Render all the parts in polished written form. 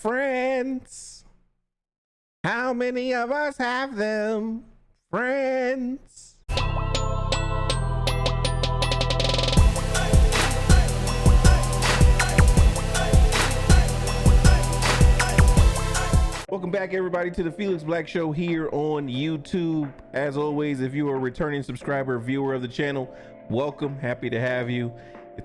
Friends. How many of us have them? Friends. Welcome back, everybody, to the Felix Black Show here on YouTube. As always, if you are a returning subscriber, viewer of the channel, welcome. Happy to have you.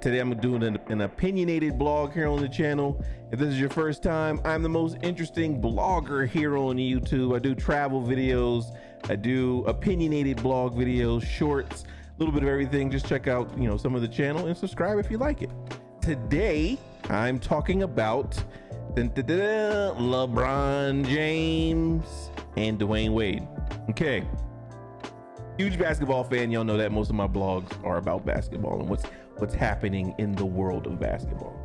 Today I'm doing an opinionated blog here on the channel. If this is your first time, I'm the most interesting blogger here on YouTube. I do travel videos, I do opinionated blog videos, shorts, a little bit of everything. Just check out, some of the channel and subscribe if you like it. Today I'm talking about LeBron James and Dwayne Wade. Okay, huge basketball fan. Y'all know that most of my blogs are about basketball and what's happening in the world of basketball.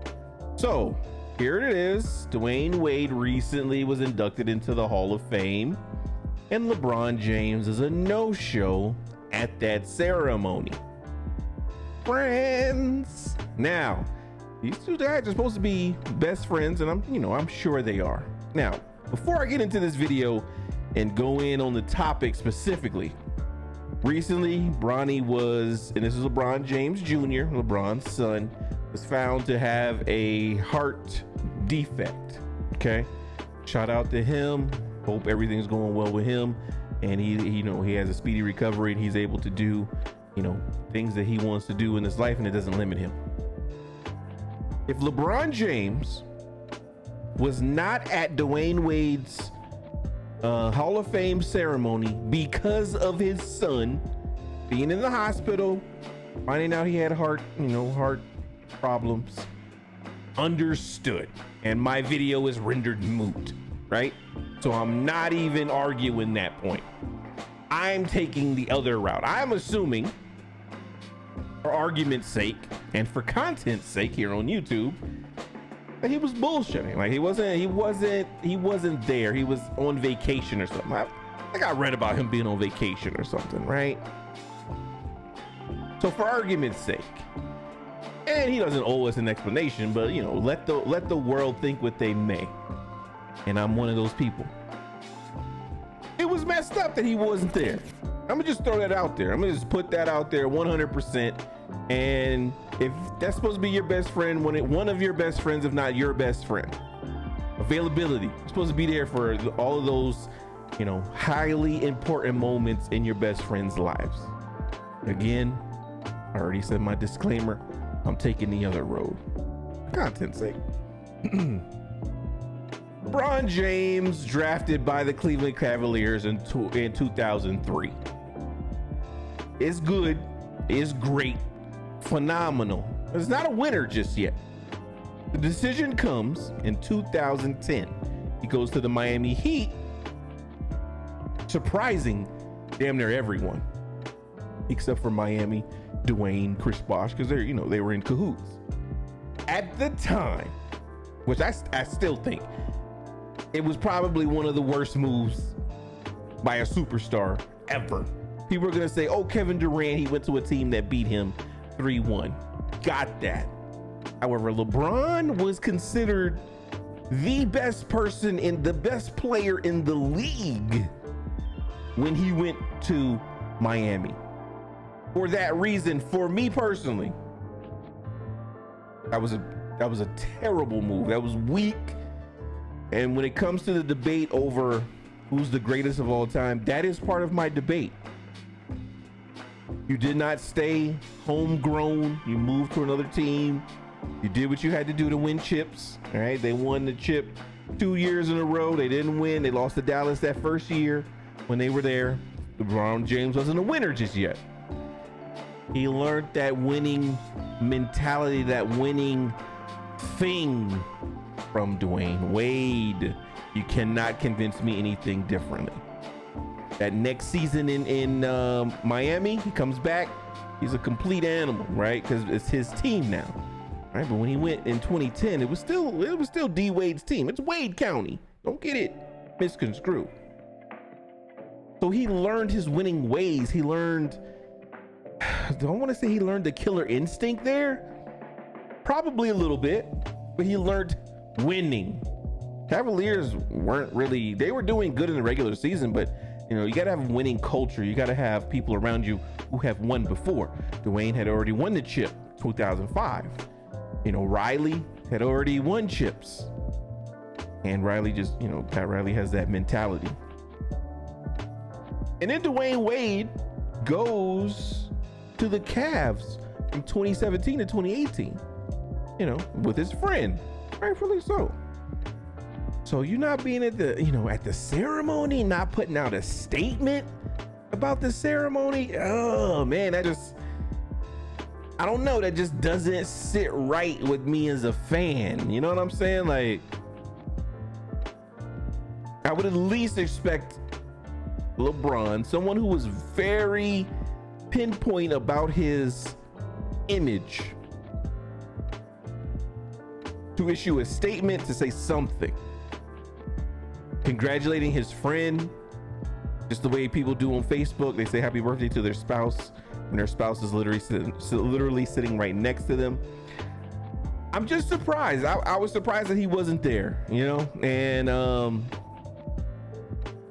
So here it is. Dwayne Wade recently was inducted into the Hall of Fame, and LeBron James is a no-show at that ceremony. Friends. Now, these two guys are supposed to be best friends, and I'm sure they are. Now, before I get into this video and go in on the topic specifically, recently, Bronny was, and this is LeBron James Jr., LeBron's son, was found to have a heart defect. Okay, shout out to him. Hope everything's going well with him, and he has a speedy recovery, and he's able to do, things that he wants to do in his life, and it doesn't limit him. If LeBron James was not at Dwayne Wade's Hall of Fame ceremony because of his son being in the hospital, finding out he had heart problems, understood, and my video is rendered moot, right? So I'm not even arguing that point. I'm taking the other route. I'm assuming, for argument's sake and for content's sake here on YouTube, that he was bullshitting. Like he wasn't there. He was on vacation or something. I think I read about him being on vacation or something, right? So for argument's sake, and he doesn't owe us an explanation, but let the world think what they may. And I'm one of those people. It was messed up that he wasn't there. I'm gonna just throw that out there. I'm gonna just put that out there 100%. And if that's supposed to be your best friend, one of your best friends, if not your best friend, availability, you're supposed to be there for all of those, highly important moments in your best friend's lives. Again, I already said my disclaimer. I'm taking the other road. For content's sake. LeBron James drafted by the Cleveland Cavaliers in 2003. It's good. It's great. Phenomenal. It's not a winner just yet. The decision comes in 2010. He goes to the Miami Heat, surprising damn near everyone except for Miami, Dwayne, Chris Bosh, because they were in cahoots at the time, which I still think it was probably one of the worst moves by a superstar ever. People are gonna say, "Oh, Kevin Durant, he went to a team that beat him 3-1. Got that. However, LeBron was considered the best player in the league when he went to Miami. For that reason, for me personally, that was a terrible move. That was weak. And when it comes to the debate over who's the greatest of all time, that is part of my debate. You did not stay homegrown. You moved to another team. You did what you had to do to win chips. All right. They won the chip 2 years in a row. They didn't win. They lost to Dallas that first year when they were there. LeBron James wasn't a winner just yet. He learned that winning mentality, that winning thing from Dwayne Wade. You cannot convince me anything differently. That next season in Miami, he comes back, he's a complete animal, right? Because it's his team now, right? But when he went in 2010, it was still D Wade's team. It's Wade County. Don't get it misconstrued. So he learned his winning ways. He learned, I don't want to say he learned the killer instinct there. Probably a little bit, but he learned winning. Cavaliers weren't really, they were doing good in the regular season, but you know, you gotta have winning culture. You gotta have people around you who have won before. Dwayne had already won the chip 2005. You know, Riley had already won chips, and Riley just, you know, Pat Riley has that mentality. And then Dwayne Wade goes to the Cavs from 2017 to 2018, you know, with his friend, rightfully so. So you're not being at the, you know, at the ceremony, not putting out a statement about the ceremony. Oh man, that just, I don't know, that just doesn't sit right with me as a fan. You know what I'm saying? Like, I would at least expect LeBron, someone who was very pinpoint about his image, to issue a statement, to say something congratulating his friend, just the way people do on Facebook. They say happy birthday to their spouse when their spouse is literally sitting right next to them. I'm just surprised. I was surprised that he wasn't there, you know. And I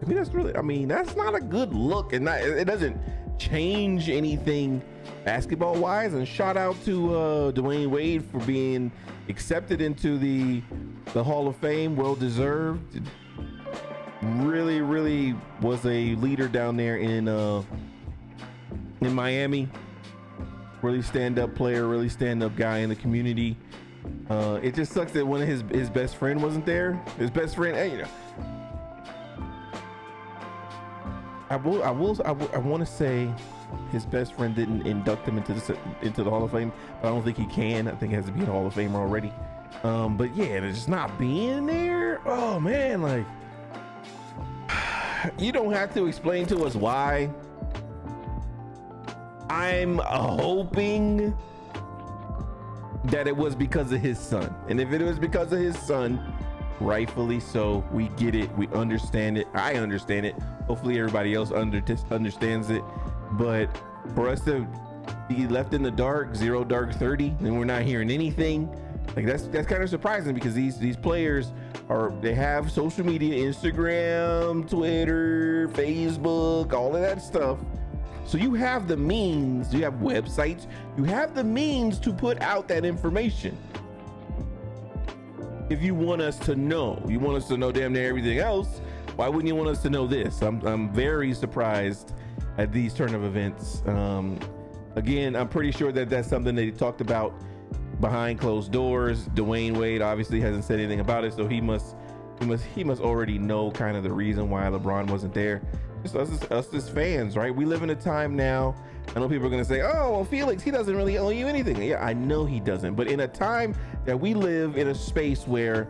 mean, that's really, I mean, that's not a good look, and it doesn't change anything basketball wise. And shout out to Dwayne Wade for being accepted into the Hall of Fame. Well deserved. Really was a leader down there in Miami. Really stand-up player, really stand-up guy in the community. It just sucks that one of his best friend wasn't there. His best friend, hey, you know, I want to say his best friend didn't induct him into the Hall of Fame, but I don't think he can. I think he has to be in the Hall of Fame already. But yeah, just not being there. Oh man, like, you don't have to explain to us why. I'm hoping that it was because of his son, and if it was because of his son, rightfully so. We get it, we understand it, I understand it. Hopefully everybody else understands it. But for us to be left in the dark, 0 dark 30, and we're not hearing anything, like that's kind of surprising, because these players they have social media, Instagram, Twitter, Facebook, all of that stuff. So you have the means, you have websites, you have the means to put out that information. If you want us to know, you want us to know damn near everything else, why wouldn't you want us to know this? I'm very surprised at these turn of events. Again, I'm pretty sure that that's something they talked about behind closed doors. Dwayne Wade obviously hasn't said anything about it, so he must already know kind of the reason why LeBron wasn't there. Just us as fans, right? We live in a time now, I know people are gonna say, oh well, Felix, he doesn't really owe you anything. Yeah, I know he doesn't, but in a time that we live in a space where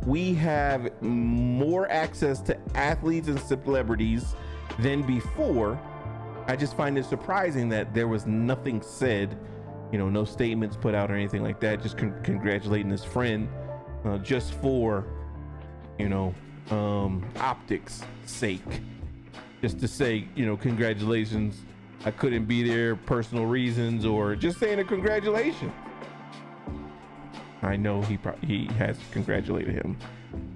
we have more access to athletes and celebrities than before, I just find it surprising that there was nothing said, you know, no statements put out or anything like that, just congratulating his friend, just for, you know, optics sake, just to say, you know, congratulations, I couldn't be there, personal reasons, or just saying a congratulations. I know he has congratulated him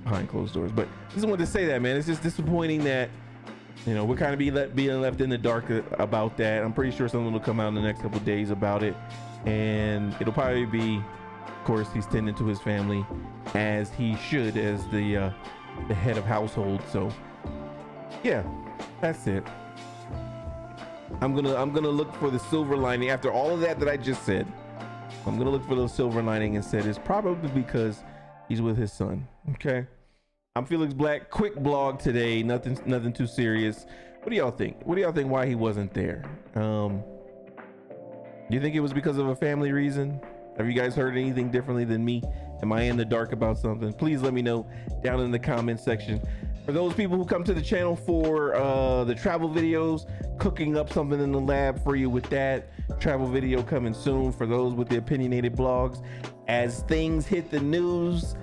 behind closed doors, but I just wanted to say that, man. It's just disappointing that, you know, we're kind of being left in the dark about that. I'm pretty sure something will come out in the next couple of days about it, and it'll probably be, of course, he's tending to his family as he should, as the head of household. So yeah, that's it. I'm gonna look for the silver lining after all of that I just said. I'm gonna look for the silver lining and said it's probably because he's with his son. Okay, I'm Felix Black. Quick blog today, nothing too serious. What do y'all think? Why he wasn't there? Do you think it was because of a family reason? Have you guys heard anything differently than me? Am I in the dark about something? Please let me know down in the comment section. For those people who come to the channel for the travel videos, cooking up something in the lab for you with that travel video coming soon. For those with the opinionated blogs, as things hit the news,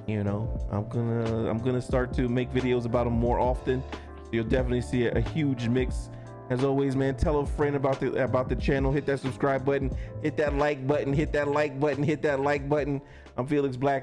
you know, I'm gonna start to make videos about them more often. So you'll definitely see a huge mix. As always, man, tell a friend about the channel. Hit that subscribe button, hit that like button, hit that like button, hit that like button. I'm Felix Black.